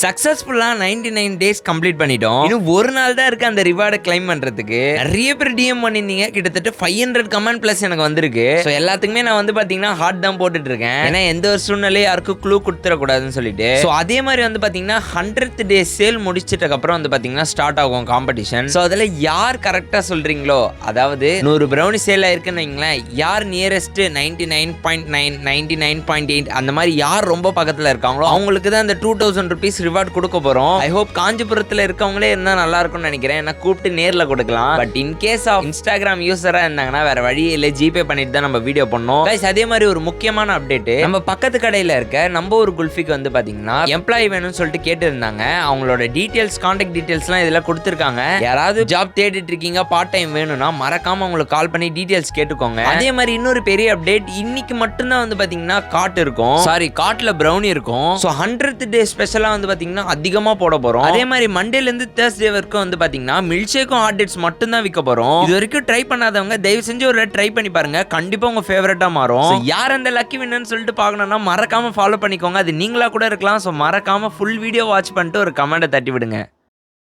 சக்சஸ்ஃபுல்லா 99 days complete பண்ணிட்டோம். இன்னும் ஒரு நாள் தான் இருக்கு அந்த ரிவார்டை கிளைம் பண்றதுக்கு. நிறைய பேர் டிஎம் பண்ணிருந்தீங்க, கிட்டத்தட்ட 500 கமெண்ட் பிளஸ் எனக்கு வந்திருக்கு. ஸோ எல்லாத்துக்குமே நான் வந்து பாத்தீங்கன்னா ஹார்ட் தான் போட்டுட்டு இருக்கேன். ஏன்னா எந்த ஒரு சூழ்நிலையும் யாருக்கும் க்ளூ கொடுத்துடக்கூடாதுன்னு சொல்லிட்டு. ஸோ அதே மாதிரி வந்து பாத்தீங்கன்னா 100th டே சேல் முடிச்சிட்டக்கு அப்புறம் வந்து பாத்தீங்கன்னா ஸ்டார்ட் ஆகும் காம்படிஷன். ஸோ அதில் யார் கரெக்டா சொல்றீங்களோ, அதாவது 100 பிரௌனி சேல் ஆயிருக்குன்னு வைங்களேன், யார் நியரஸ்ட் 99.9 99.8 அந்த மாதிரி யார் ரொம்ப பக்கத்துல இருக்காங்களோ அவங்களுக்கு தான் அந்த 2000 rupees ரிவார்ட் கொடுக்க போறோம். ஐ ஹோப் காஞ்சிபுரத்துல இருக்கவங்களே இருந்தா நல்லா இருக்கும்னு நினைக்கிறேன். ஏன்னா கூப்பிட்டு நேர்ல கொடுக்கலாம். But in case of Instagram யூசரா இருந்தாங்கன்னா வேற வழி இல்லை, ஜிபே பண்ணிட்டு தான் நம்ம வீடியோ பண்ணோம். அதே மாதிரி ஒரு முக்கியமான அப்டேட், நம்ம பக்கத்து கடையில இருக்க நம்ம ஒரு குல்ஃபிக்கு வந்து பாத்தீங்கன்னா எம்ப்ளாயி வேணும்னு சொல்லிட்டு கேட்டு இருந்தாங்க. அவங்களோட டீடைல்ஸ், கான்டாக்ட் டீடைல்ஸ்லாம் இதுல கொடுத்துருக்காங்க. யாராவது ஜாப் தேடிட்டு இருக்கீங்க, பார்ட் டைம் வேணும்னா மறக்காம உங்களுக்கு கால் பண்ணி டீடைல்ஸ் கேட்டுக்கோங்க. அதே மாதிரி இன்னொரு பெரிய அப்டேட், இன்னைக்கு மட்டும்தான் வந்து பாத்தீங்கன்னா காட் இருக்கும், சாரி காட்ல பிரௌனி இருக்கும். ஸோ 100th டே ஸ்பெஷலா வந்து பாத்தீங்கன்னா அதிகமா போட போறோம். அதே மாதிரி மண்டேல இருந்து தேர்ஸ்டே வரைக்கும் வந்து பாத்தீங்கன்னா மில்க் ஷேக்கும் ஹாட் டேட்ஸ் மட்டும் தான் விற்க போறோம். இது வரைக்கும் ட்ரை பண்ணாதவங்க தயவு செஞ்சு ஒரு ட்ரை பண்ணி பாருங்க, கண்டிப்பா உங்க ஃபேவரட்டா மாறும். யார் அந்த லக்கி வின்னர்னு சொல்லிட்டு பார்க்கணும்னா மறக்காம ஃபாலோ பண்ணிக்கோங்க. அது நீங்களா கூட இருக்கலாம். ஸோ மறக்காம ஃபுல் வீடியோ வாட்ச் பண்ணிட்டு ஒரு கமெண்ட்டை தட்டி விடுங்க.